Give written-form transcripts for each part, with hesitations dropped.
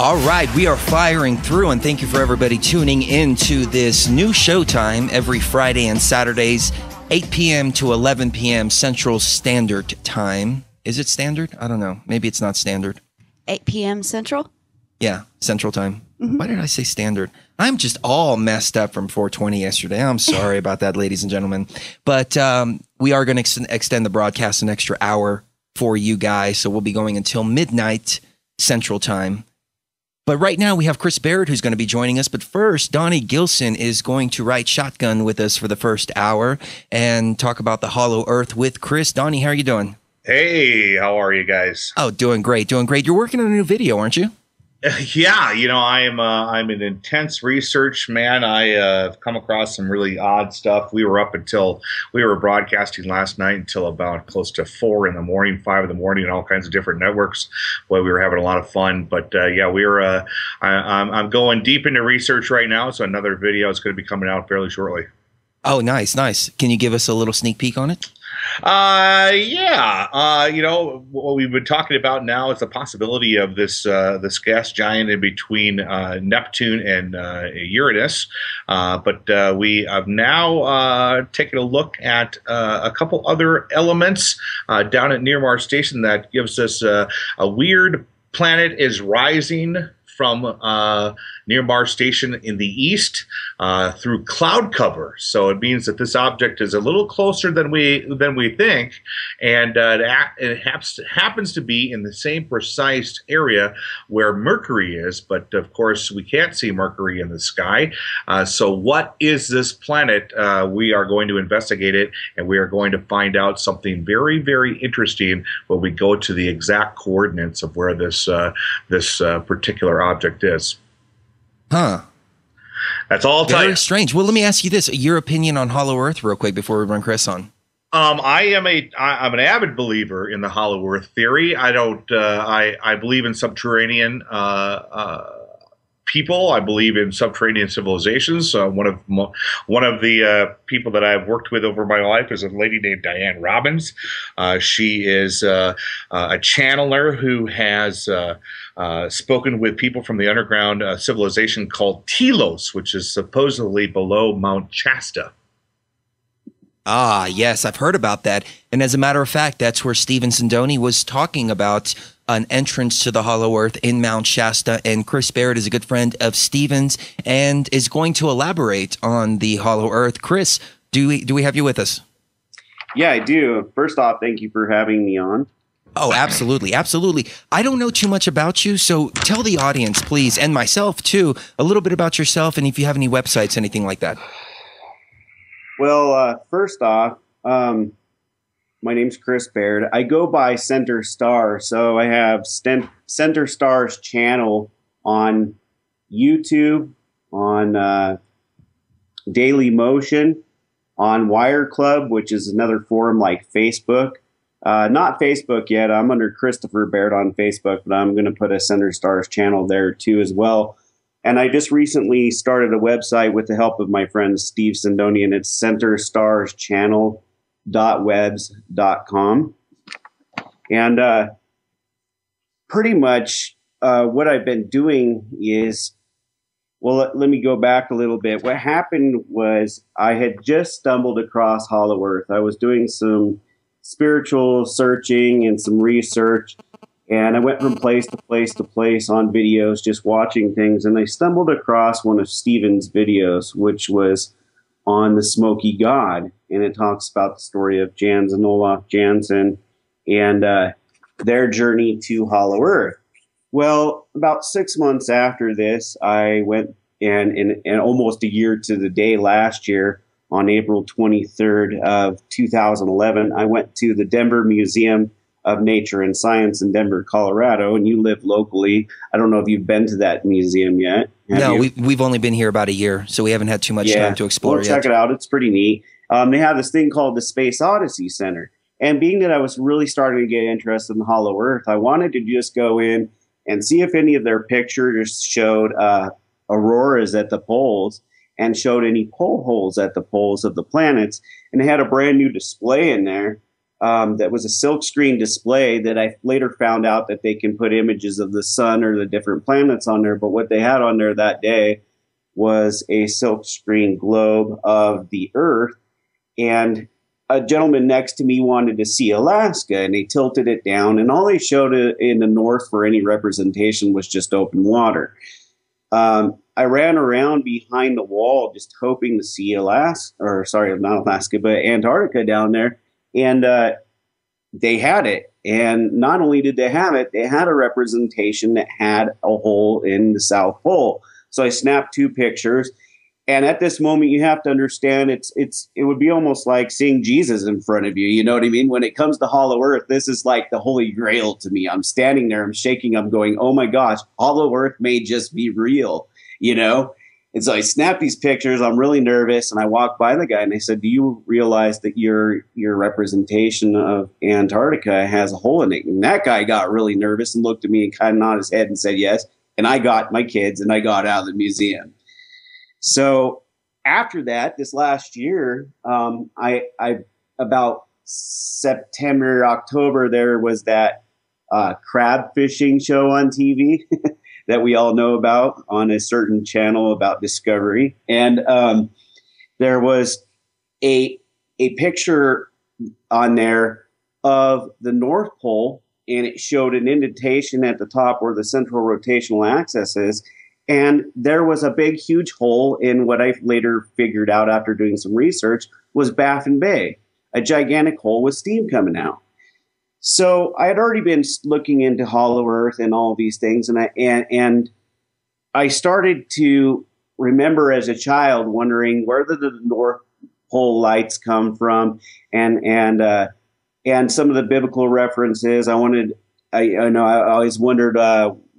All right, we are firing through, and thank you for everybody tuning in to this new showtime every Friday and Saturdays, 8 p.m. to 11 p.m. Central Standard Time. Is it standard? I don't know. Maybe it's not standard. 8 p.m. Central? Yeah, Central Time. Why did I say standard? I'm just all messed up from 420 yesterday. I'm sorry about that, ladies and gentlemen. But we are going to extend the broadcast an extra hour for you guys, so we'll be going until midnight Central Time. But right now we have Chris Barrett who's going to be joining us. But first, Donnie Gilson is going to ride shotgun with us for the first hour and talk about the Hollow Earth with Chris. Donnie, how are you doing? Hey, how are you guys? Oh, doing great, doing great. You're working on a new video, aren't you? Yeah, you know, I'm an intense research man. I've come across some really odd stuff. We were broadcasting last night until about close to 4 in the morning, 5 in the morning, on all kinds of different networks. Boy, we were having a lot of fun. But yeah, I'm going deep into research right now. So another video is going to be coming out fairly shortly. Oh, nice, nice. Can you give us a little sneak peek on it? You know, what we've been talking about now is the possibility of this gas giant in between Neptune and Uranus. But we have now taken a look at a couple other elements down at Near Mars Station that gives us a weird planet is rising from Near Mars Station in the east through cloud cover. So it means that this object is a little closer than we think, and it happens to be in the same precise area where Mercury is. But of course, we can't see Mercury in the sky. So what is this planet? We are going to investigate it, and we are going to find out something very, very interesting when we go to the exact coordinates of where this particular object is. Huh. That's all. Very strange. Well, let me ask you this: your opinion on Hollow Earth, real quick, before we run Chris on. I'm an avid believer in the Hollow Earth theory. I believe in subterranean people. I believe in subterranean civilizations. One of the people that I've worked with over my life is a lady named Diane Robbins. She is a channeler who has spoken with people from the underground civilization called Telos, which is supposedly below Mount Shasta. Ah, yes, I've heard about that. And as a matter of fact, that's where Steven Sindoni was talking about an entrance to the Hollow Earth in Mount Shasta. And Chris Barrett is a good friend of Steven's and is going to elaborate on the Hollow Earth. Chris, do we have you with us? Yeah, I do. First off, thank you for having me on. Oh, absolutely. Absolutely. I don't know too much about you, so tell the audience, please, and myself too, a little bit about yourself and if you have any websites, anything like that. Well, first off, my name's Chris Baird. I go by Center Star, so I have Center Star's channel on YouTube, on Daily Motion, on Wire Club, which is another forum like Facebook. Not Facebook yet. I'm under Christopher Baird on Facebook, but I'm going to put a Center Stars channel there too as well. And I just recently started a website with the help of my friend Steve Sindoni, and it's centerstars.channel.webs.com. And pretty much what I've been doing is, well, let me go back a little bit. What happened was I had just stumbled across Hollow Earth. I was doing some spiritual searching and some research, and I went from place to place to place on videos, just watching things, and I stumbled across one of Steven's videos, which was on the Smoky God, and it talks about the story of Jans and Olaf Jansen and their journey to Hollow Earth. Well, about 6 months after this, I went, and almost a year to the day last year, on April 23rd of 2011, I went to the Denver Museum of Nature and Science in Denver, Colorado, and you live locally. I don't know if you've been to that museum yet. No, we've only been here about a year, so we haven't had too much time to explore yet. Check it out. It's pretty neat. They have this thing called the Space Odyssey Center. And being that I was really starting to get interested in Hollow Earth, I wanted to just go in and see if any of their pictures showed auroras at the poles and showed any pole holes at the poles of the planets. And they had a brand new display in there that was a silkscreen display that I later found out that they can put images of the sun or the different planets on there. But what they had on there that day was a silkscreen globe of the Earth. And a gentleman next to me wanted to see Alaska, and they tilted it down. And all they showed in the north for any representation was just open water. I ran around behind the wall just hoping to see not Alaska, but Antarctica down there. And they had it. And not only did they have it, they had a representation that had a hole in the South Pole. So I snapped 2 pictures. And at this moment, you have to understand it would be almost like seeing Jesus in front of you. You know what I mean? When it comes to Hollow Earth, this is like the Holy Grail to me. I'm standing there, I'm shaking, I'm going, oh my gosh, Hollow Earth may just be real, you know? And so I snapped these pictures. I'm really nervous. And I walked by the guy and I said, do you realize that your representation of Antarctica has a hole in it? And that guy got really nervous and looked at me and kind of nodded his head and said yes. And I got my kids and I got out of the museum. So after that, this last year, I about September, October, there was that crab fishing show on TV that we all know about on a certain channel about Discovery. And there was a picture on there of the North Pole, and it showed an indentation at the top where the central rotational axis is. And there was a big, huge hole in what I later figured out after doing some research was Baffin Bay, a gigantic hole with steam coming out. So I had already been looking into Hollow Earth and all these things, and I started to remember as a child wondering where did the North Pole lights come from, and some of the biblical references. I always wondered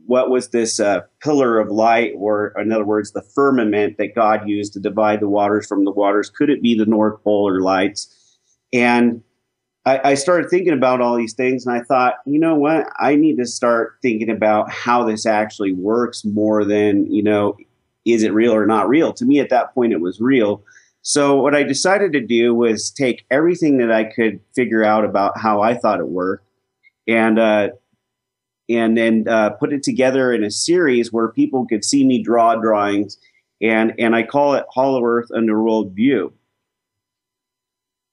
what was this pillar of light, or in other words, the firmament that God used to divide the waters from the waters. Could it be the North Polar lights? And I started thinking about all these things, and I thought, you know what? I need to start thinking about how this actually works more than, is it real or not real? To me, at that point, it was real. So what I decided to do was take everything that I could figure out about how I thought it worked, and then put it together in a series where people could see me draw drawings, and I call it Hollow Earth Underworld View.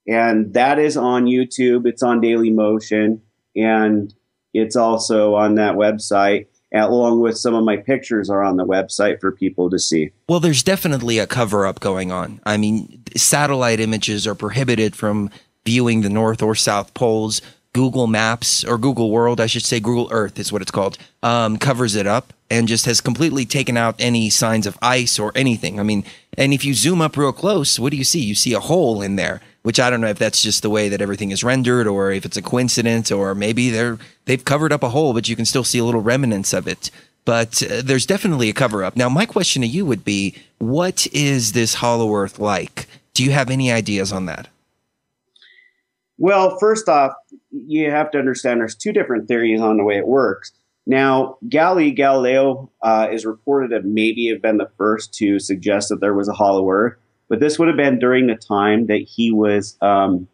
And that is on YouTube. It's on Daily Motion, and it's also on that website, along with some of my pictures are on the website for people to see. Well, there's definitely a cover-up going on. I mean, satellite images are prohibited from viewing the North or South Poles. Google Maps, or Google World, I should say, Google Earth is what it's called, covers it up and just has completely taken out any signs of ice or anything. I mean, and if you zoom up real close, what do you see? You see a hole in there, which I don't know if that's just the way that everything is rendered, or if it's a coincidence, or maybe they've covered up a hole, but you can still see a little remnants of it. But there's definitely a cover-up. Now, my question to you would be, what is this Hollow Earth like? Do you have any ideas on that? Well, first off, you have to understand there's 2 different theories on the way it works. Now, Galileo is reported to maybe have been the first to suggest that there was a hollow Earth, but this would have been during the time that he was the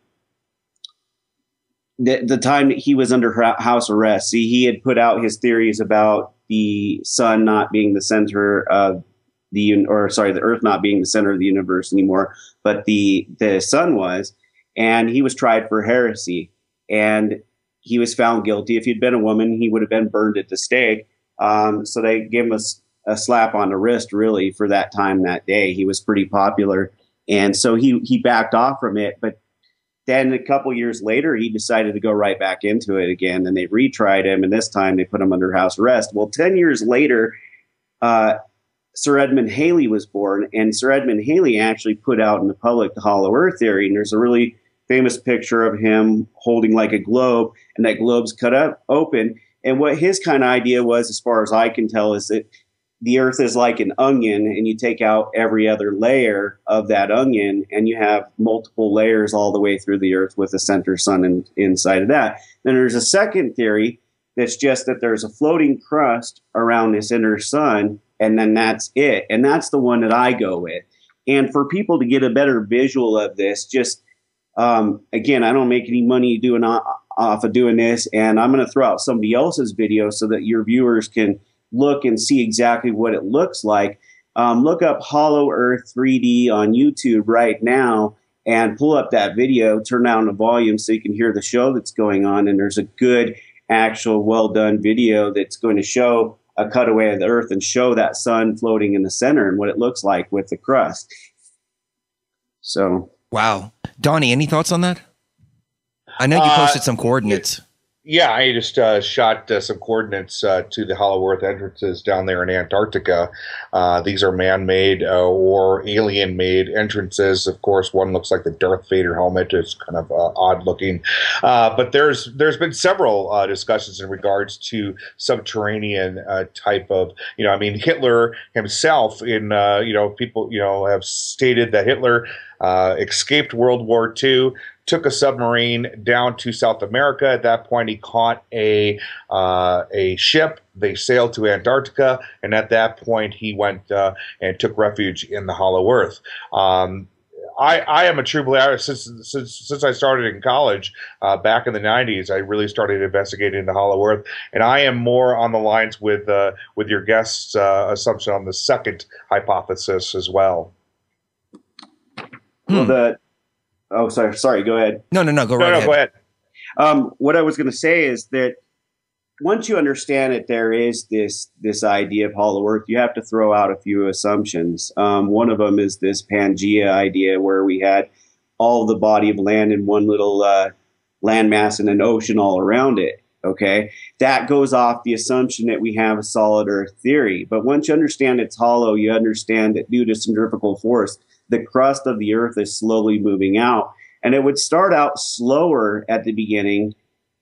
time that he was under house arrest. See, he had put out his theories about the sun not being the center of the Earth not being the center of the universe anymore, but the sun was. And he was tried for heresy, and he was found guilty. If he'd been a woman, he would have been burned at the stake. So they gave him a slap on the wrist, really, for that time that day. He was pretty popular. And so he backed off from it. But then a couple years later, he decided to go right back into it again. And they retried him, and this time they put him under house arrest. Well, 10 years later, Sir Edmund Halley was born. And Sir Edmund Halley actually put out in the public the Hollow Earth theory. And there's a really famous picture of him holding like a globe, and that globe's cut up open. And what his kind of idea was, as far as I can tell, is that the Earth is like an onion, and you take out every other layer of that onion, and you have multiple layers all the way through the Earth with a center sun inside of that. Then there's a second theory that's just that there's a floating crust around this inner sun, and then that's it. And that's the one that I go with. And for people to get a better visual of this, just Again, I don't make any money off of doing this, and I'm going to throw out somebody else's video so that your viewers can look and see exactly what it looks like. Look up Hollow Earth 3D on YouTube right now and pull up that video, turn down the volume so you can hear the show that's going on. And there's a good, actual, well-done video that's going to show a cutaway of the Earth and show that sun floating in the center and what it looks like with the crust. So, wow. Donnie, any thoughts on that? I know you posted some coordinates. Yeah, I just shot some coordinates to the Hollow Earth entrances down there in Antarctica. These are man-made or alien-made entrances. Of course, one looks like the Darth Vader helmet. It's kind of odd-looking. But there's been several discussions in regards to subterranean type of, I mean, Hitler himself people, have stated that Hitler escaped World War II, took a submarine down to South America. At that point, he caught a ship. They sailed to Antarctica, and at that point, he went and took refuge in the Hollow Earth. I am a true believer. Since I started in college back in the 90s, I really started investigating the Hollow Earth, and I am more on the lines with your guest's assumption on the second hypothesis as well. Well, oh, sorry. Go ahead. No. Go right ahead. Go ahead. What I was going to say is that once you understand that there is this idea of Hollow Earth, you have to throw out a few assumptions. One of them is this Pangea idea, where we had all the body of land in one little landmass and an ocean all around it. Okay, that goes off the assumption that we have a solid Earth theory. But once you understand it's hollow, you understand that due to centrifugal force, the crust of the Earth is slowly moving out. And it would start out slower at the beginning,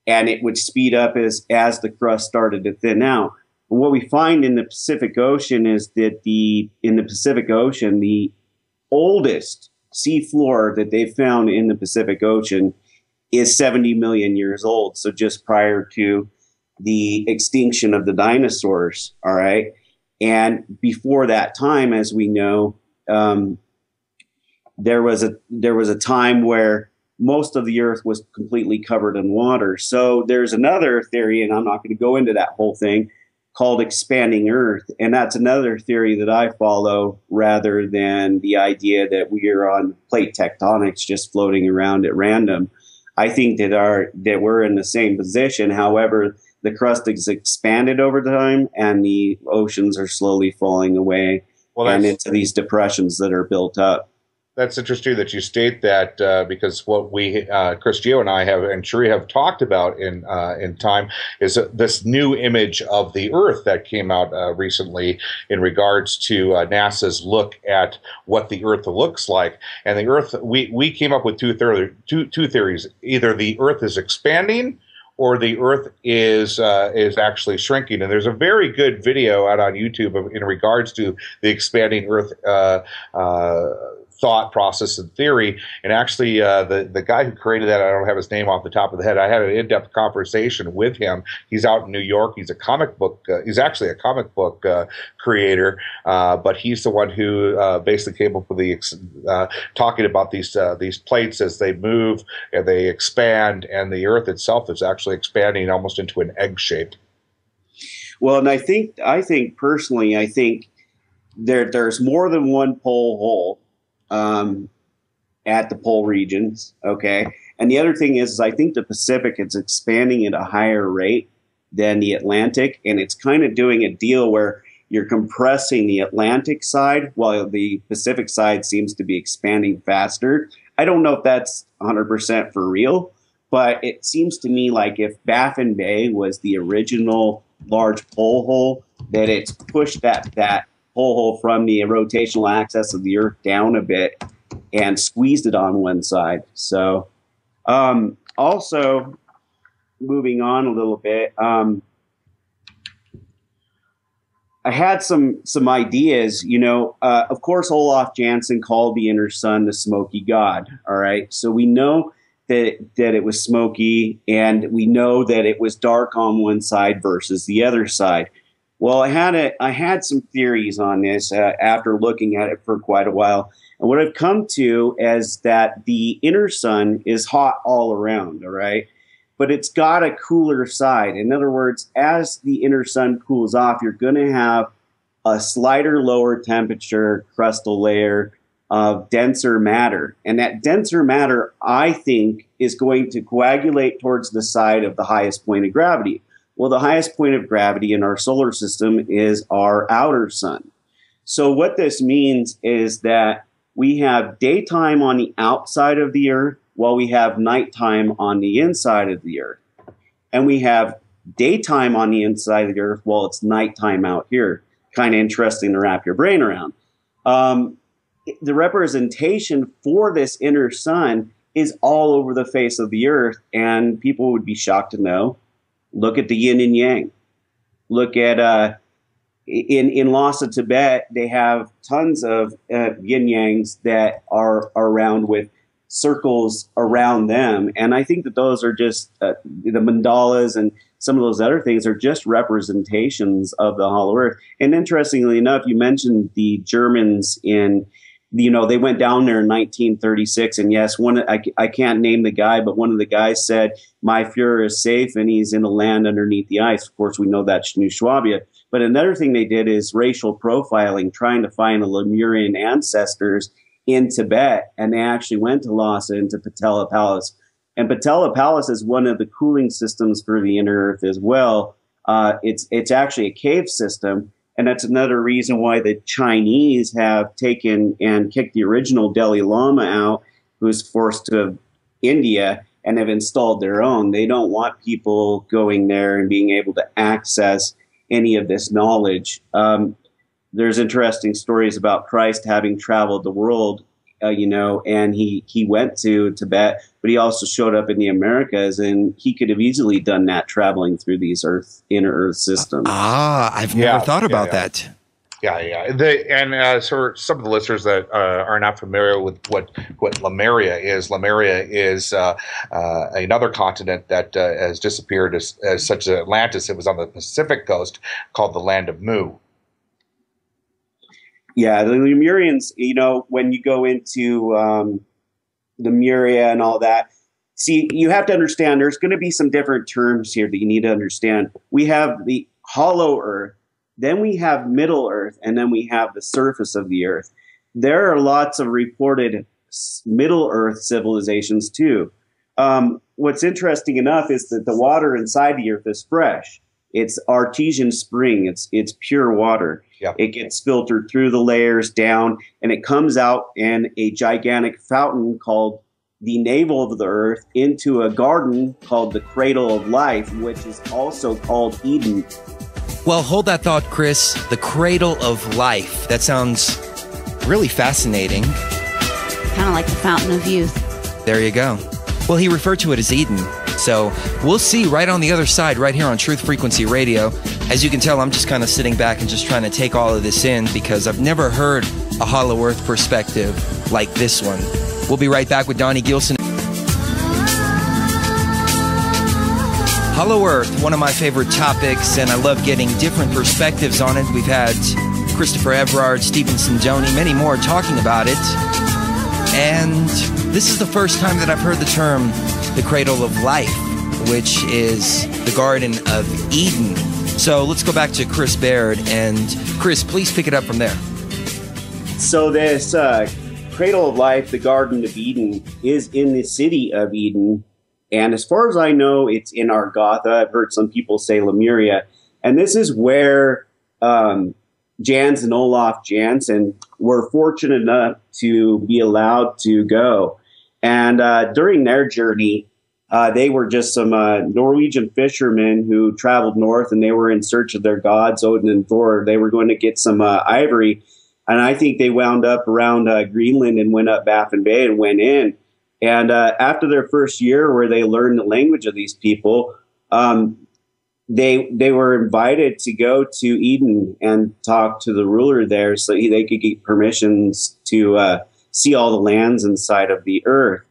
and it would speed up as the crust started to thin out. And what we find in the Pacific Ocean is that in the Pacific Ocean, the oldest seafloor that they've found in the Pacific Ocean is 70 million years old. So just prior to the extinction of the dinosaurs, all right? And before that time, as we know, there was a time where most of the Earth was completely covered in water. So there's another theory, and I'm not going to go into that whole thing, called expanding Earth. And that's another theory that I follow, rather than the idea that we are on plate tectonics just floating around at random. I think that we're in the same position. However, the crust has expanded over time, and the oceans are slowly falling away and into these depressions that are built up. That's interesting that you state that, because what Chris Geo and I and Cherie have talked about in time is this new image of the Earth that came out recently in regards to NASA's look at what the Earth looks like. And the Earth, we came up with two theories. Either the Earth is expanding, or the Earth is actually shrinking. And there's a very good video out on YouTube in regards to the expanding Earth thought process and theory. And actually, the guy who created that, I don't have his name off the top of the head. I had an in-depth conversation with him. He's out in New York. He's a comic book. He's actually a comic book creator, but he's the one who basically came up with talking about these plates as they move and they expand, and the Earth itself is actually expanding almost into an egg shape. Well, and I think personally, there's more than one pole hole at the pole regions, okay? And the other thing is I think the Pacific is expanding at a higher rate than the Atlantic, and it's kind of doing a deal where you're compressing the Atlantic side while the Pacific side seems to be expanding faster. I don't know if that's 100% for real, but it seems to me like if Baffin Bay was the original large pole hole, that it's pushed that pole hole from the rotational axis of the Earth down a bit and squeezed it on one side. So also moving on a little bit, I had some ideas, of course, Olaf Jansen called the inner sun the smoky god. All right. So we know that it was smoky, and we know that it was dark on one side versus the other side. Well, I had some theories on this after looking at it for quite a while. And what I've come to is that the inner sun is hot all around, all right? But it's got a cooler side. In other words, as the inner sun cools off, you're going to have a slighter lower temperature crustal layer of denser matter. And that denser matter, I think, is going to coagulate towards the side of the highest point of gravity. Well, the highest point of gravity in our solar system is our outer sun. So what this means is that we have daytime on the outside of the Earth while we have nighttime on the inside of the Earth. And we have daytime on the inside of the Earth while it's nighttime out here. Kind of interesting to wrap your brain around. The representation for this inner sun is all over the face of the Earth, and people would be shocked to know. Look at the yin and yang. Look at in Lhasa, Tibet, they have tons of yin yangs that are around with circles around them. And I think that those are just the mandalas and some of those other things are just representations of the hollow earth. And interestingly enough, you mentioned the Germans they went down there in 1936. And yes, I can't name the guy, but one of the guys said, my Fuhrer is safe and he's in a land underneath the ice. Of course, we know that's New Swabia. But another thing they did is racial profiling, trying to find the Lemurian ancestors in Tibet. And they actually went to Lhasa and to Patala Palace. And Patala Palace is one of the cooling systems for the inner earth as well. It's actually a cave system. And that's another reason why the Chinese have taken and kicked the original Dalai Lama out, who was forced to India, and have installed their own. They don't want people going there and being able to access any of this knowledge. There's interesting stories about Christ having traveled the world, and he went to Tibet, but he also showed up in the Americas, and he could have easily done that traveling through these inner earth systems. I've never thought about that. Yeah. For some of the listeners that are not familiar with what Lemuria is another continent that has disappeared as such as Atlantis. It was on the Pacific coast, called the Land of Mu. Yeah, the Lemurians, when you go into Lemuria and all that, see, you have to understand there's going to be some different terms here that you need to understand. We have the hollow earth, then we have middle earth, and then we have the surface of the earth. There are lots of reported middle earth civilizations too. What's interesting enough is that the water inside the earth is fresh. It's artesian spring. It's pure water. Yep. It gets filtered through the layers down, and it comes out in a gigantic fountain called the navel of the earth into a garden called the cradle of life, which is also called Eden. Well, hold that thought, Chris. The cradle of life. That sounds really fascinating. Kind of like the fountain of youth. There you go. Well, he referred to it as Eden. So we'll see right on the other side, right here on Truth Frequency Radio. As you can tell, I'm just kind of sitting back and just trying to take all of this in because I've never heard a Hollow Earth perspective like this one. We'll be right back with Donnie Gilson. Hollow Earth, one of my favorite topics, and I love getting different perspectives on it. We've had Christopher Everard, Stephen Sindoni, many more talking about it. And this is the first time that I've heard the term the cradle of life, which is the Garden of Eden. So let's go back to Chris Baird. And Chris, please pick it up from there. So this cradle of life, the Garden of Eden, is in the city of Eden. And as far as I know, it's in Argotha. I've heard some people say Lemuria. And this is where Jans and Olaf Jansen were fortunate enough to be allowed to go. And during their journey, they were just some Norwegian fishermen who traveled north, and they were in search of their gods, Odin and Thor. They were going to get some ivory. And I think they wound up around Greenland and went up Baffin Bay and went in. And after their first year where they learned the language of these people, they were invited to go to Eden and talk to the ruler there so they could get permissions to see all the lands inside of the earth.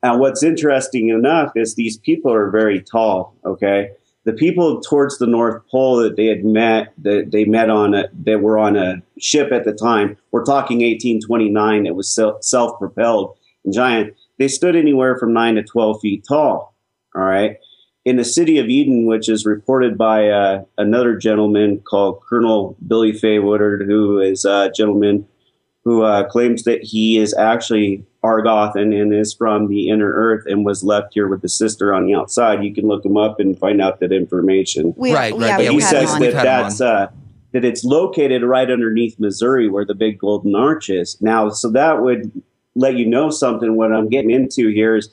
And what's interesting enough is these people are very tall, okay? the people towards the North Pole that they met on that were on a ship at the time, we're talking 1829, it was self-propelled and giant. They stood anywhere from 9 to 12 feet tall. All right. In the city of Eden, which is reported by another gentleman called Colonel Billy Fay Woodard, who is a gentleman who claims that he is actually Argothan and is from the inner earth and was left here with the sister on the outside. You can look him up and find out that information. Right. But he says that it's located right underneath Missouri where the big golden arch is. Now, so that would let you know something. What I'm getting into here is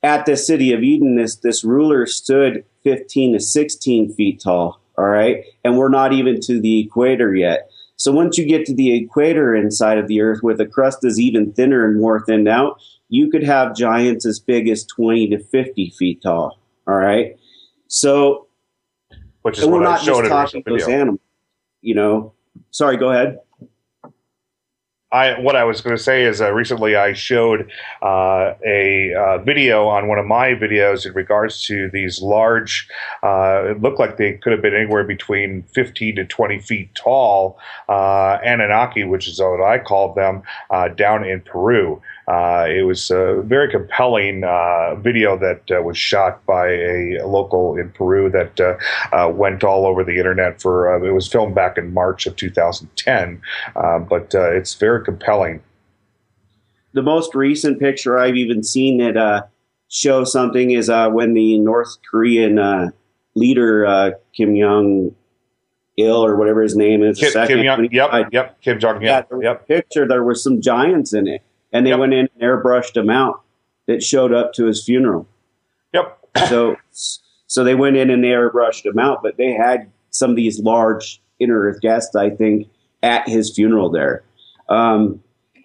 at the city of Eden, this ruler stood 15 to 16 feet tall. All right. And we're not even to the equator yet. So once you get to the equator inside of the earth where the crust is even thinner and more thinned out, you could have giants as big as 20 to 50 feet tall. All right. So, which is what I showed in a recent those animals, you know, sorry, go ahead. What I was going to say is recently I showed a video on one of my videos in regards to these large, it looked like they could have been anywhere between 15 to 20 feet tall Anunnaki, which is what I called them, down in Peru. It was a very compelling video that was shot by a local in Peru that went all over the internet for, it was filmed back in March of 2010, but it's very compelling. The most recent picture I've even seen that shows something is when the North Korean leader Kim Jong-il or whatever his name is. Kim Jong-il. Picture, there were some giants in it. And they went in and airbrushed him out that showed up to his funeral. Yep. So they went in and they airbrushed him out, but they had some of these large inner earth guests, I think, at his funeral there.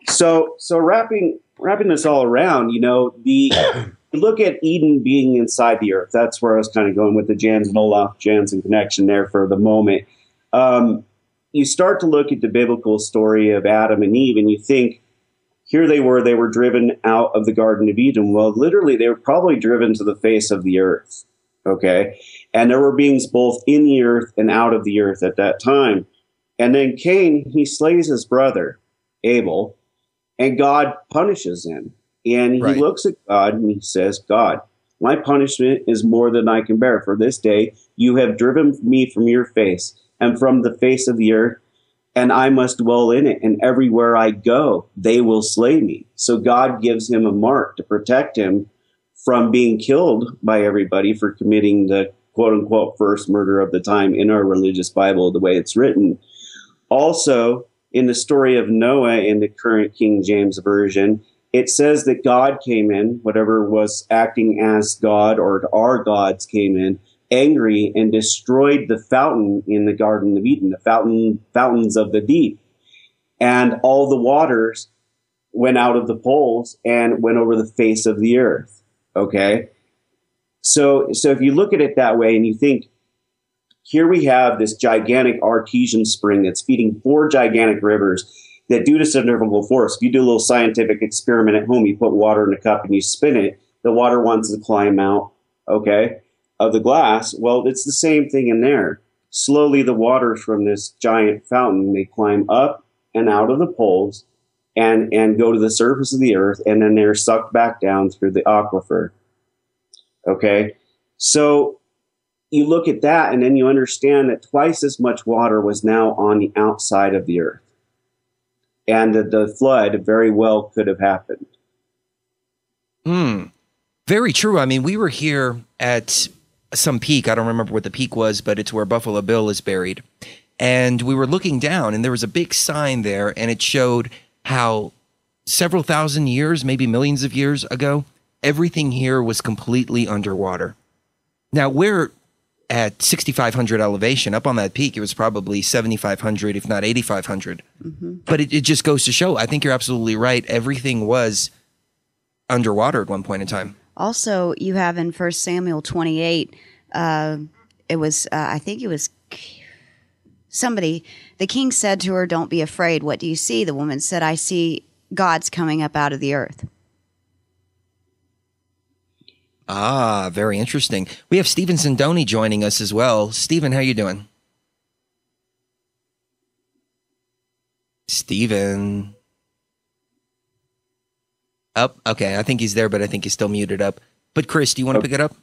So wrapping this all around, you know, you look at Eden being inside the earth. That's where I was kind of going with the Jans and Olaf Jansen connection there for the moment. You start to look at the biblical story of Adam and Eve, and you think, here they were driven out of the Garden of Eden. Well, literally, they were probably driven to the face of the earth, okay? And there were beings both in the earth and out of the earth at that time. And then Cain, he slays his brother, Abel, and God punishes him. And he looks at God and he says, God, my punishment is more than I can bear. For this day, you have driven me from your face and from the face of the earth, and I must dwell in it. And everywhere I go, they will slay me. So God gives him a mark to protect him from being killed by everybody for committing the quote unquote first murder of the time in our religious Bible, the way it's written. Also, in the story of Noah in the current King James Version, it says that God came in, whatever was acting as God or our gods came in, angry and destroyed the fountain in the Garden of Eden, the fountains of the deep. And all the waters went out of the poles and went over the face of the earth. Okay? So if you look at it that way and you think, here we have this gigantic artesian spring that's feeding 4 gigantic rivers that due to centrifugal force, if you do a little scientific experiment at home, you put water in a cup and you spin it, the water wants to climb out, okay, of the glass. Well, it's the same thing in there. Slowly, the waters from this giant fountain, they climb up and out of the poles and go to the surface of the earth, and then they're sucked back down through the aquifer. Okay? So you look at that, and then you understand that twice as much water was now on the outside of the earth. And that the flood very well could have happened. Very true. I mean, we were here at some peak. I don't remember what the peak was, but it's where Buffalo Bill is buried. And we were looking down, and there was a big sign there, and it showed how several thousand years, maybe millions of years ago, everything here was completely underwater. Now, we're at 6,500 elevation. Up on that peak, it was probably 7,500, if not 8,500. But it just goes to show, I think you're absolutely right. Everything was underwater at one point in time. Also, you have in 1 Samuel 28, it was, I think it was somebody, the king said to her, "Don't be afraid. What do you see?" The woman said, "I see gods coming up out of the earth." Ah, very interesting. We have Stephen Zindoni joining us as well. Stephen, how you doing? Stephen. Up. Okay, I think he's there, but I think he's still muted up. But Chris, do you want to pick it up?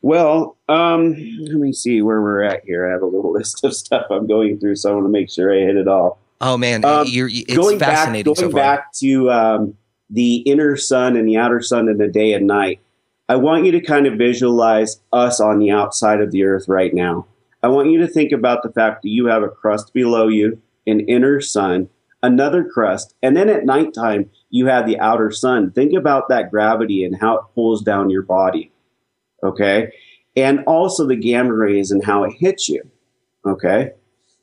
Well, let me see where we're at here. I have a little list of stuff I'm going through, so I want to make sure I hit it all. Oh man, it's fascinating so far. Going back to the inner sun and the outer sun and the day and night, I want you to kind of visualize us on the outside of the earth right now. I want you to think about the fact that you have a crust below you, an inner sun, another crust, and then at nighttime, you have the outer sun. Think about that gravity and how it pulls down your body, okay? And also the gamma rays and how it hits you, okay?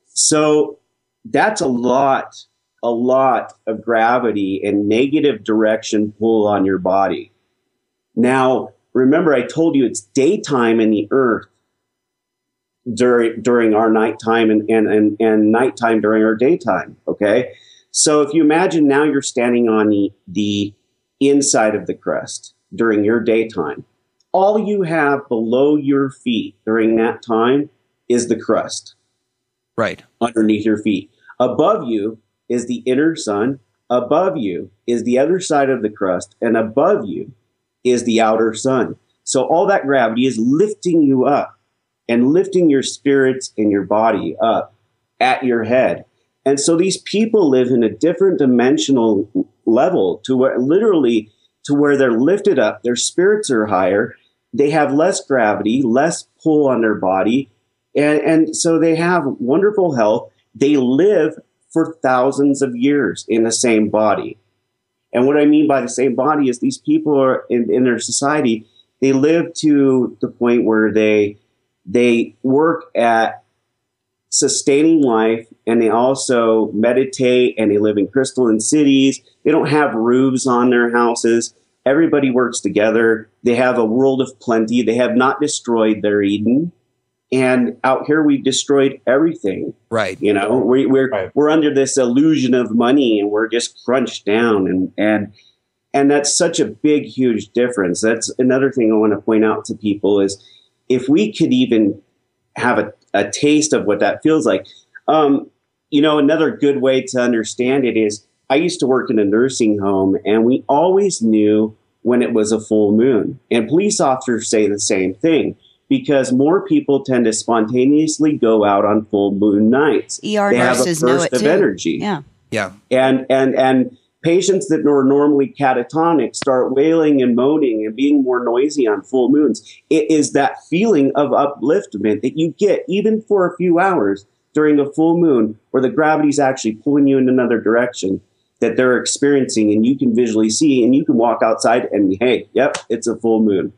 So that's a lot of gravity and negative direction pull on your body. Now, remember, I told you it's daytime in the earth during our nighttime and nighttime during our daytime, okay? So if you imagine now you're standing on the inside of the crust during your daytime, all you have below your feet during that time is the crust. Right. Underneath your feet. Above you is the inner sun. Above you is the other side of the crust. And above you is the outer sun. So all that gravity is lifting you up and lifting your spirits and your body up at your head. And so these people live in a different dimensional level to where literally to where they're lifted up, their spirits are higher, they have less gravity, less pull on their body, and so they have wonderful health. They live for thousands of years in the same body. And what I mean by the same body is these people are in their society, they live to the point where they work at sustaining life, and they also meditate, and they live in crystalline cities. They don't have roofs on their houses. Everybody works together. They have a world of plenty. They have not destroyed their Eden. And out here, we've destroyed everything. Right. You know, we're under this illusion of money, and we're just crunched down. And that's such a big, huge difference. That's another thing I want to point out to people is if we could even have a taste of what that feels like. You know, another good way to understand it is I used to work in a nursing home, and we always knew when it was a full moon. And police officers say the same thing because more people tend to spontaneously go out on full moon nights. ER they nurses have a know burst it of too. energy. Yeah. Yeah. And patients that are normally catatonic start wailing and moaning and being more noisy on full moons. It is that feeling of upliftment that you get even for a few hours during a full moon where the gravity is actually pulling you in another direction that they're experiencing, and you can visually see, and you can walk outside and, hey, yep, it's a full moon.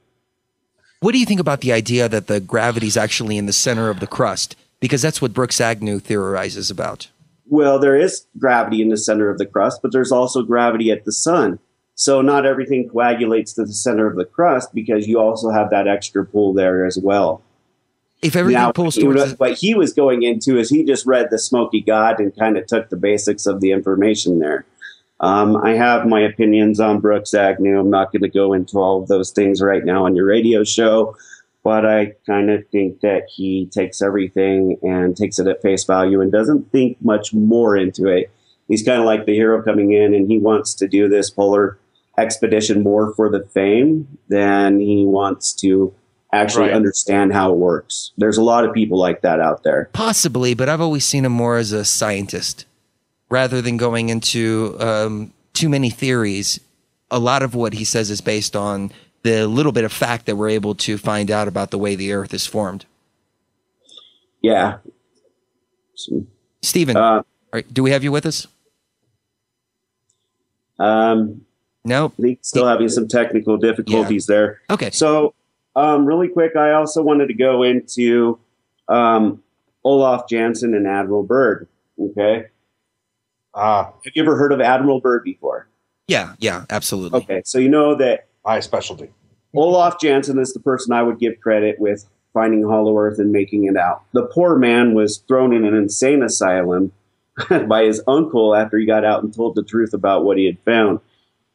What do you think about the idea that the gravity is actually in the center of the crust? Because that's what Brooks Agnew theorizes about. Well, there is gravity in the center of the crust, but there's also gravity at the sun. So not everything coagulates to the center of the crust because you also have that extra pull there as well. If everything pulls towards what he was going into is he just read the Smoky God and kind of took the basics of the information there. I have my opinions on Brooks Agnew. I'm not going to go into all of those things right now on your radio show, but I kind of think that he takes everything and takes it at face value and doesn't think much more into it. He's kind of like the hero coming in, and he wants to do this polar expedition more for the fame than he wants to actually understand how it works. There's a lot of people like that out there. Possibly, but I've always seen him more as a scientist rather than going into too many theories. A lot of what he says is based on the little bit of fact that we're able to find out about the way the earth is formed. Yeah. Stephen, do we have you with us? No. I think still having some technical difficulties there. Okay. So, really quick, I also wanted to go into Olaf Jansen and Admiral Byrd. Okay. Have you ever heard of Admiral Byrd before? Yeah, absolutely. Okay, so you know that my specialty. Olaf Jansen is the person I would give credit with finding Hollow Earth and making it out. The poor man was thrown in an insane asylum by his uncle after he got out and told the truth about what he had found.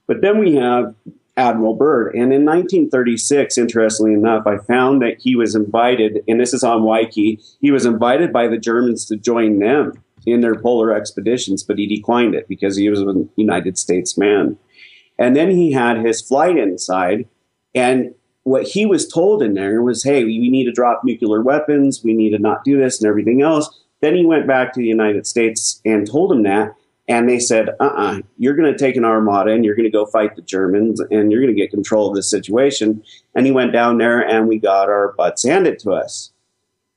But then we have Admiral Byrd. And in 1936, interestingly enough, I found that he was invited, and this is on Wiki, he was invited by the Germans to join them in their polar expeditions, but he declined it because he was a United States man. And then he had his flight inside, and what he was told in there was, hey, we need to drop nuclear weapons, we need to not do this and everything else. Then he went back to the United States and told him that, and they said, you're going to take an armada and you're going to go fight the Germans and you're going to get control of this situation. And he went down there and we got our butts handed to us.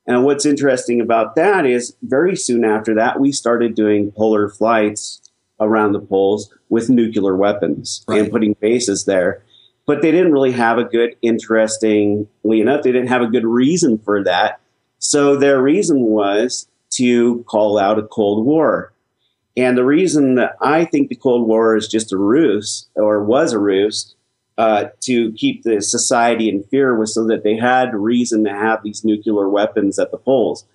And what's interesting about that is very soon after that, we started doing polar flights around the poles with nuclear weapons and putting bases there. But they didn't really have a good, interestingly enough, they didn't have a good reason for that. So their reason was to call out a Cold War. And the reason that I think the Cold War is just a ruse, or was a ruse, to keep the society in fear was so that they had reason to have these nuclear weapons at the poles.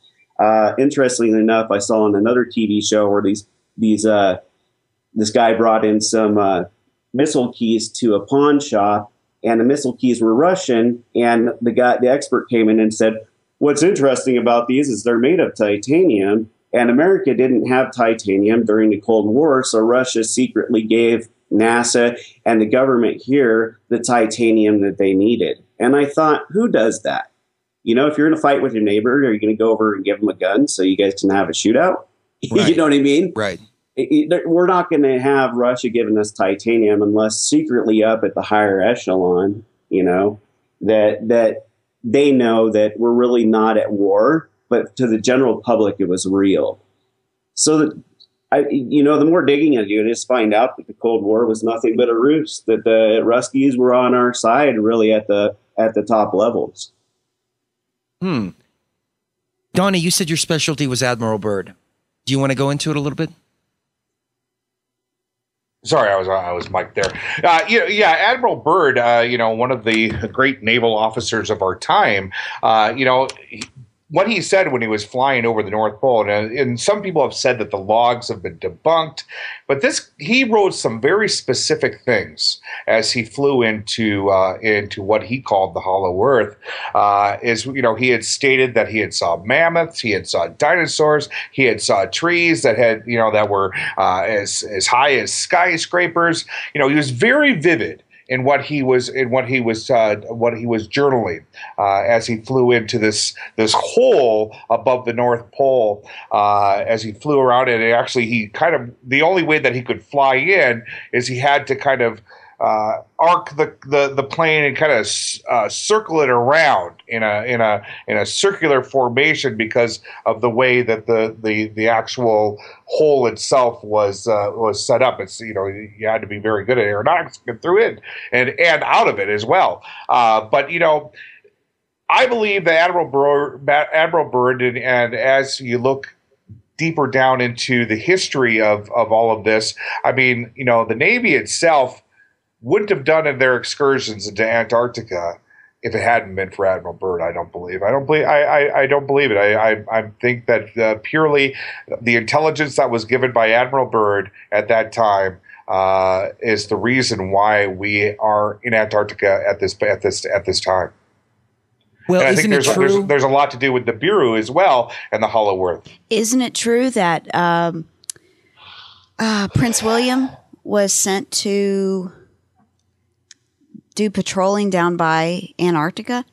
Interestingly enough, I saw on another TV show where this guy brought in some missile keys to a pawn shop, and the missile keys were Russian, and the expert came in and said, what's interesting about these is they're made of titanium, and America didn't have titanium during the Cold War, so Russia secretly gave NASA and the government here the titanium that they needed. And I thought, who does that? You know, if you're in a fight with your neighbor, are you going to go over and give him a gun so you guys can have a shootout? Right. You know what I mean? Right. We're not going to have Russia giving us titanium unless secretly up at the higher echelon, you know, that they know that we're really not at war. But to the general public, it was real. So that the more digging I do, I just find out that the Cold War was nothing but a ruse. That the Ruskies were on our side, really at the top levels. Donna, you said your specialty was Admiral Byrd. Do you want to go into it a little bit? Sorry, I was mic'd there. Admiral Byrd, one of the great naval officers of our time, what he said when he was flying over the North Pole, and some people have said that the logs have been debunked, but he wrote some very specific things as he flew into what he called the Hollow Earth. He had stated that he had saw mammoths, he had saw dinosaurs, he had saw trees that had that were as high as skyscrapers. He was very vivid in what he was journaling as he flew into this hole above the North Pole as he flew around it. And actually, the only way that he could fly in is he had to kind of arc the plane and kind of circle it around in a circular formation because of the way that the actual hole itself was set up. It's you had to be very good at aeronautics to get through it and out of it as well. But I believe that Admiral Byrd, and as you look deeper down into the history of all of this, I mean, the Navy itself wouldn't have done their excursions into Antarctica if it hadn't been for Admiral Byrd. I don't believe it. I think that purely the intelligence that was given by Admiral Byrd at that time is the reason why we are in Antarctica at this time. Well, and I isn't think it true? There's a lot to do with the Bureau as well and the Hollow Earth. Isn't it true that Prince William was sent to do patrolling down by Antarctica?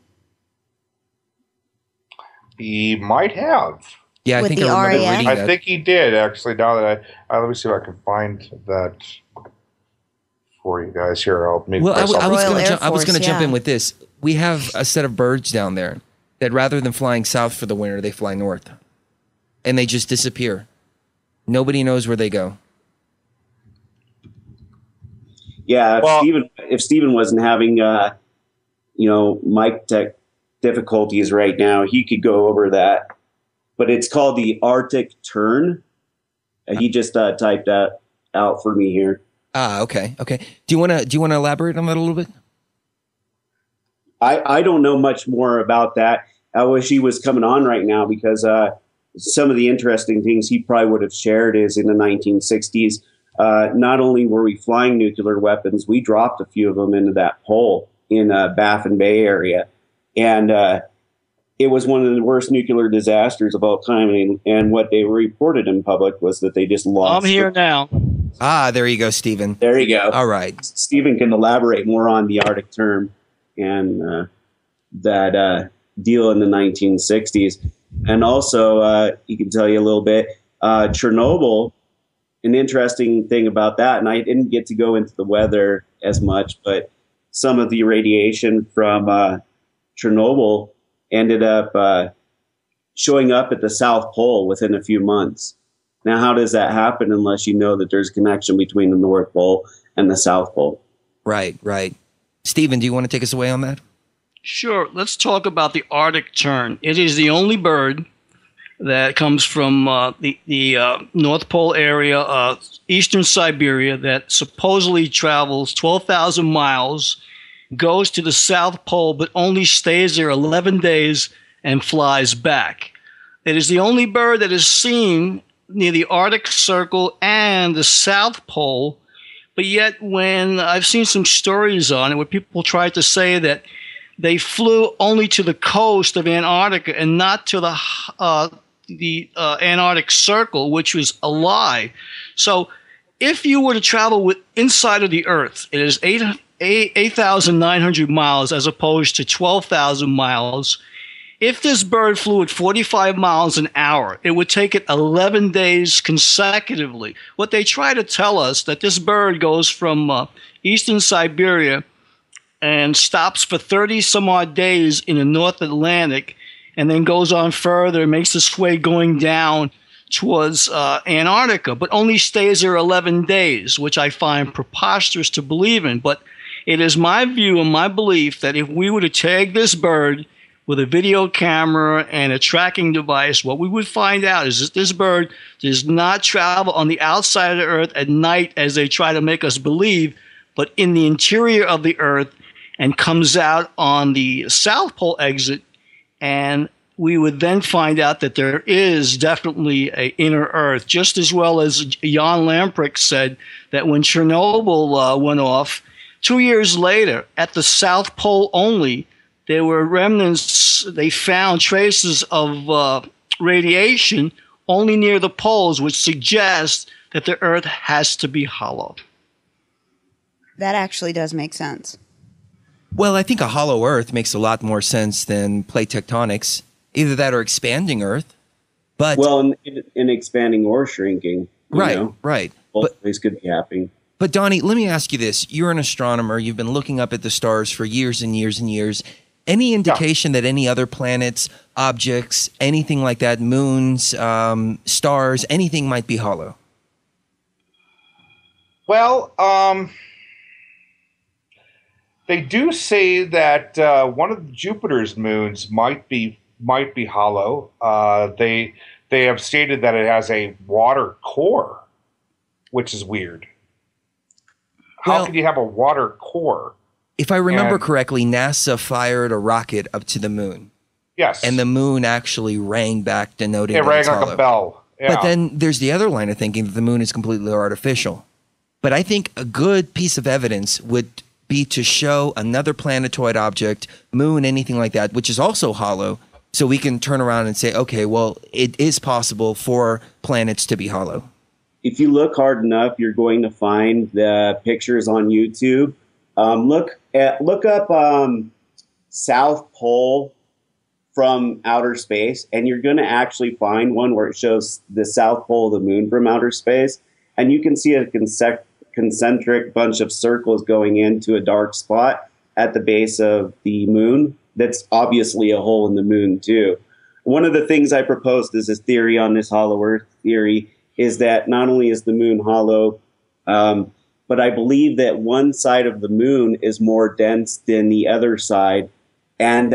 He might have. Yeah, With I think the I remember RAF? reading I that. think he did, actually. Now that let me see if I can find that for you guys here. I'll make Well, I myself. was Royal going Air to Force, jump in yeah. with this. We have a set of birds down there that rather than flying south for the winter, they fly north. And they just disappear. Nobody knows where they go. Yeah, Well- if Stephen wasn't having mic tech difficulties right now, he could go over that. But it's called the Arctic Tern. He just typed that out for me here. Ah, okay. Do you want to elaborate on that a little bit? I don't know much more about that. I wish he was coming on right now because some of the interesting things he probably would have shared is in the 1960s, not only were we flying nuclear weapons, we dropped a few of them into that pole in Baffin Bay area. And it was one of the worst nuclear disasters of all time. And what they reported in public was that they just lost. I'm here now. Ah, there you go, Stephen. There you go. All right. Stephen can elaborate more on the Arctic term and that deal in the 1960s. And also, he can tell you a little bit. Chernobyl, an interesting thing about that, and I didn't get to go into the weather as much, but some of the radiation from Chernobyl ended up showing up at the South Pole within a few months. Now, how does that happen unless you know that there's a connection between the North Pole and the South Pole? Right, right. Stephen, do you want to take us away on that? Sure. Let's talk about the Arctic tern. It is the only bird that comes from the North Pole area, eastern Siberia, that supposedly travels 12,000 miles, goes to the South Pole, but only stays there 11 days and flies back. It is the only bird that is seen near the Arctic Circle and the South Pole, but yet when I've seen some stories on it where people try to say that they flew only to the coast of Antarctica and not to the Antarctic Circle, which was a lie. So if you were to travel inside of the Earth, it is 8,900 miles as opposed to 12,000 miles. If this bird flew at 45 miles an hour, it would take it 11 days consecutively. What they try to tell us that this bird goes from eastern Siberia and stops for 30 some odd days in the North Atlantic and then goes on further and makes its way going down towards Antarctica, but only stays there 11 days, which I find preposterous to believe in. But it is my view and my belief that if we were to tag this bird with a video camera and a tracking device, what we would find out is that this bird does not travel on the outside of the Earth at night as they try to make us believe, but in the interior of the Earth and comes out on the South Pole exit. And we would then find out that there is definitely an inner Earth, just as well as Jan Lamprecht said that when Chernobyl went off, 2 years later, at the South Pole only, there were remnants, they found traces of radiation only near the poles, which suggests that the Earth has to be hollow. That actually does make sense. Well, I think a hollow Earth makes a lot more sense than plate tectonics. Either that or expanding Earth. But well, in expanding or shrinking. Right. Both ways could be happening. But Donnie, let me ask you this. You're an astronomer. You've been looking up at the stars for years and years and years. Any indication that any other planets, objects, anything like that, moons, stars, anything might be hollow? Well, they do say that one of Jupiter's moons might be hollow. They have stated that it has a water core, which is weird. How can you have a water core? If I remember correctly, NASA fired a rocket up to the moon. Yes. And the moon actually rang back, denoting it rang it's like hollow. a bell. Yeah. But then there's the other line of thinking that the moon is completely artificial. But I think a good piece of evidence would be to show another planetoid object, moon, anything like that, which is also hollow, so we can turn around and say, okay, well, it is possible for planets to be hollow. If you look hard enough, you're going to find the pictures on YouTube. Look up South Pole from outer space, and you're going to actually find one where it shows the South Pole of the moon from outer space, and you can see a concentric bunch of circles going into a dark spot at the base of the moon. That's obviously a hole in the moon too. One of the things I proposed as a theory on this hollow Earth theory is that not only is the moon hollow, but I believe that one side of the moon is more dense than the other side, and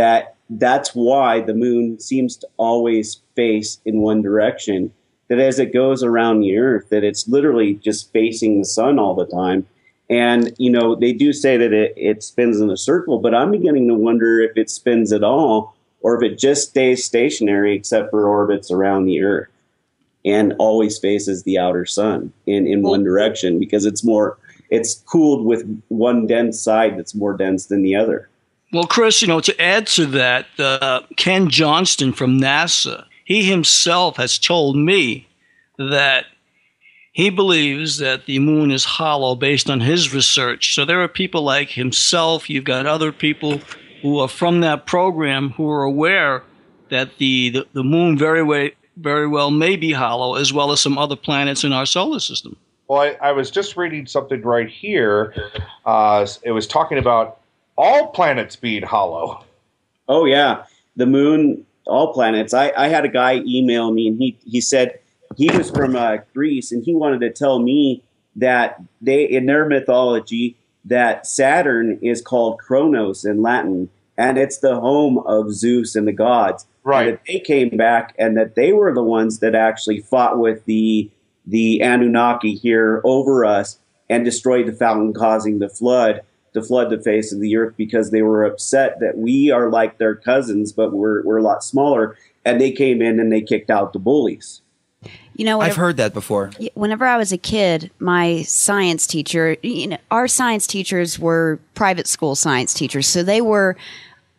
that's why the moon seems to always face in one direction. That as it goes around the Earth, that it's literally just facing the sun all the time. And, you know, they do say that it spins in a circle, but I'm beginning to wonder if it spins at all or if it just stays stationary except for orbits around the Earth. and always faces the outer sun in one direction, because it's cooled with one dense side that's more dense than the other. Well, Chris, to add to that, Ken Johnston from NASA, he himself has told me that he believes that the moon is hollow based on his research. So there are people like himself. You've got other people who are from that program who are aware that the moon very well may be hollow, as well as some other planets in our solar system. Well, I was just reading something right here. It was talking about all planets being hollow. Oh, yeah. The moon, all planets. I had a guy email me, and he said he was from Greece, and he wanted to tell me that in their mythology, that Saturn is called Kronos in Latin, and it's the home of Zeus and the gods. Right. And that they came back, and that they were the ones that actually fought with the Anunnaki here over us and destroyed the fountain, causing the flood to flood the face of the earth, because they were upset that we are like their cousins, but we're a lot smaller. And they came in and they kicked out the bullies. I've heard that before. Whenever I was a kid, my science teacher, our science teachers were private school science teachers, so they were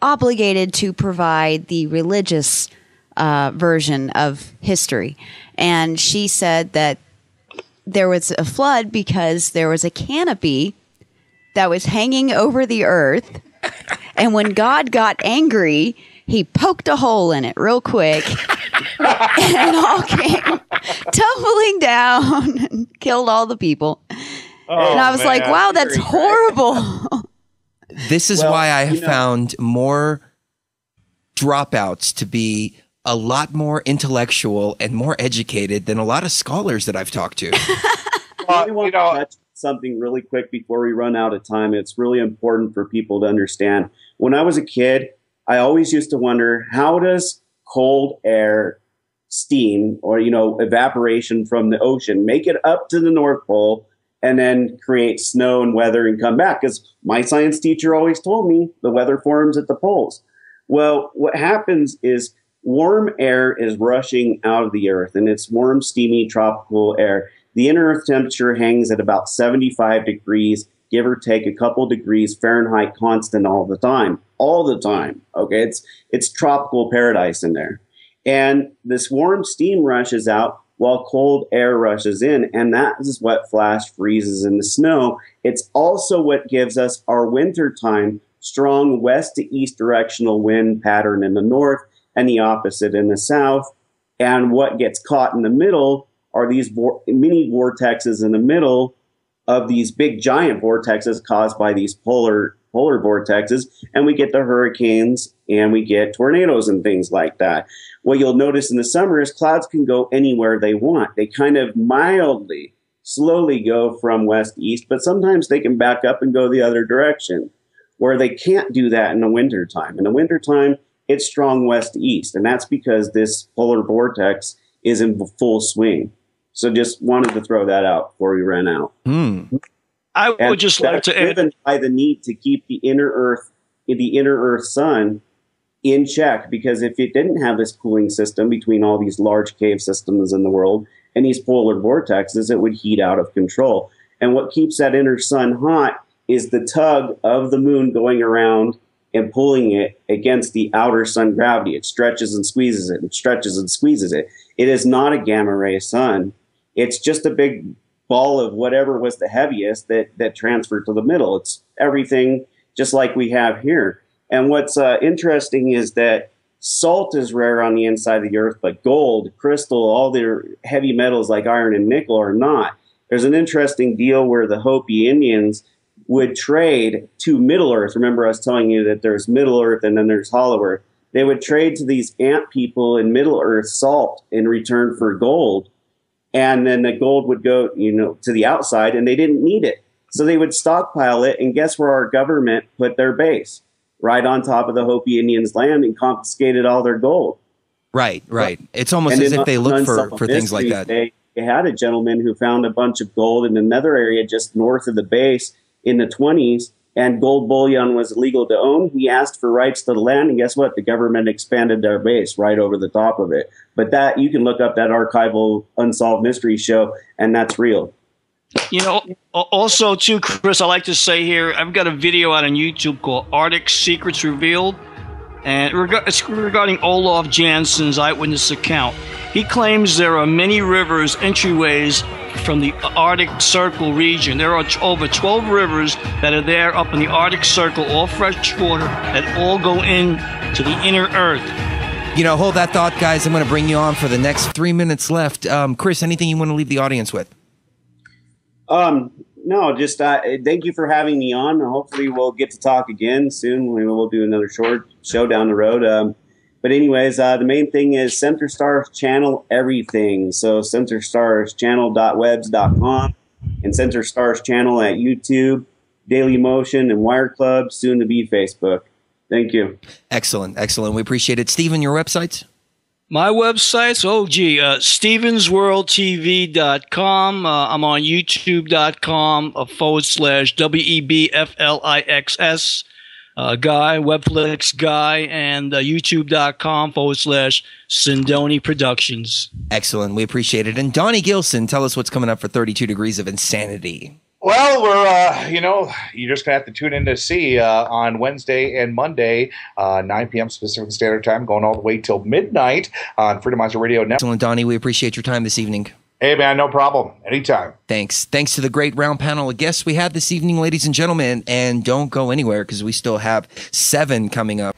obligated to provide the religious version of history. And she said that there was a flood because there was a canopy that was hanging over the earth. And when God got angry, he poked a hole in it real quick. And it all came tumbling down and killed all the people. And I was like, wow, that's horrible. This is why I have found more dropouts to be a lot more intellectual and more educated than a lot of scholars that I've talked to. I want to touch something really quick before we run out of time. It's really important for people to understand. When I was a kid, I always used to wonder, how does cold air, steam, or evaporation from the ocean make it up to the North Pole and then create snow and weather and come back? Because my science teacher always told me the weather forms at the poles. Well, what happens is warm air is rushing out of the earth, and it's warm, steamy, tropical air. The inner earth temperature hangs at about 75 degrees, give or take a couple degrees Fahrenheit constant all the time. Okay, it's tropical paradise in there. And this warm steam rushes out while cold air rushes in, and that is what flash freezes in the snow. It's also what gives us our wintertime strong west to east directional wind pattern in the north and the opposite in the south. And what gets caught in the middle are these mini vortexes in the middle of these big giant vortexes caused by these polar vortexes, and we get the hurricanes and we get tornadoes and things like that. What you'll notice in the summer is clouds can go anywhere they want. They kind of mildly, slowly go from west to east, but sometimes they can back up and go the other direction, where they can't do that in the wintertime. In the wintertime, it's strong west to east, and that's because this polar vortex is in full swing. So just wanted to throw that out before we ran out. I would just like to add, driven by the need to keep the inner Earth sun in check, because if it didn't have this cooling system between all these large cave systems in the world and these polar vortexes, it would heat out of control. And what keeps that inner sun hot is the tug of the moon going around and pulling it against the outer sun gravity. It stretches and squeezes it, and stretches and squeezes it. It is not a gamma ray sun. It's just a big ball of whatever was the heaviest that transferred to the middle. It's everything just like we have here. And what's interesting is that salt is rare on the inside of the earth, but gold, crystal, all the heavy metals like iron and nickel are not. There's an interesting deal where the Hopi Indians would trade to Middle Earth. Remember, I was telling you that there's Middle Earth and then there's Hollow Earth. They would trade to these ant people in Middle Earth salt in return for gold. And then the gold would go, to the outside, and they didn't need it. So they would stockpile it, and guess where our government put their base? Right on top of the Hopi Indians' land, and confiscated all their gold. Right. It's almost as if they look for things like that. They had a gentleman who found a bunch of gold in another area just north of the base in the 1920s, and gold bullion was illegal to own. He asked for rights to the land, and guess what? The government expanded their base right over the top of it. But that, you can look up that archival Unsolved Mysteries show, and that's real. You know, also too, Chris, I like to say here, I've got a video out on YouTube called Arctic Secrets Revealed, and it's regarding Olaf Jansen's eyewitness account. He claims there are many rivers, entryways from the Arctic Circle region. There are over 12 rivers that are there up in the Arctic Circle, all fresh water, that all go in to the inner earth. You know, hold that thought, guys. I'm going to bring you on for the next 3 minutes left. Chris, anything you want to leave the audience with? No, just thank you for having me on. Hopefully we'll get to talk again soon. We'll do another short show down the road. But anyways, the main thing is Center Stars channel everything. So centerstars.channel.webs.com and Center Stars channel at YouTube, Daily Motion, and Wired Club, soon to be Facebook. Thank you. Excellent. Excellent. We appreciate it. Steven, your websites? My websites, stevensworldtv.com. I'm on youtube.com /WEBFLIXS guy, Webflix guy, and youtube.com /Sindoni Productions. Excellent. We appreciate it. And Donnie Gilson, tell us what's coming up for 32 Degrees of Insanity. Well, we're, you're just going to have to tune in to see on Wednesday and Monday, 9 p.m. Pacific Standard Time, going all the way till midnight on Freedom Monster Radio Network. Excellent, Donnie. We appreciate your time this evening. Hey, man, no problem. Anytime. Thanks. Thanks to the great round panel of guests we had this evening, ladies and gentlemen. And don't go anywhere because we still have 7 coming up.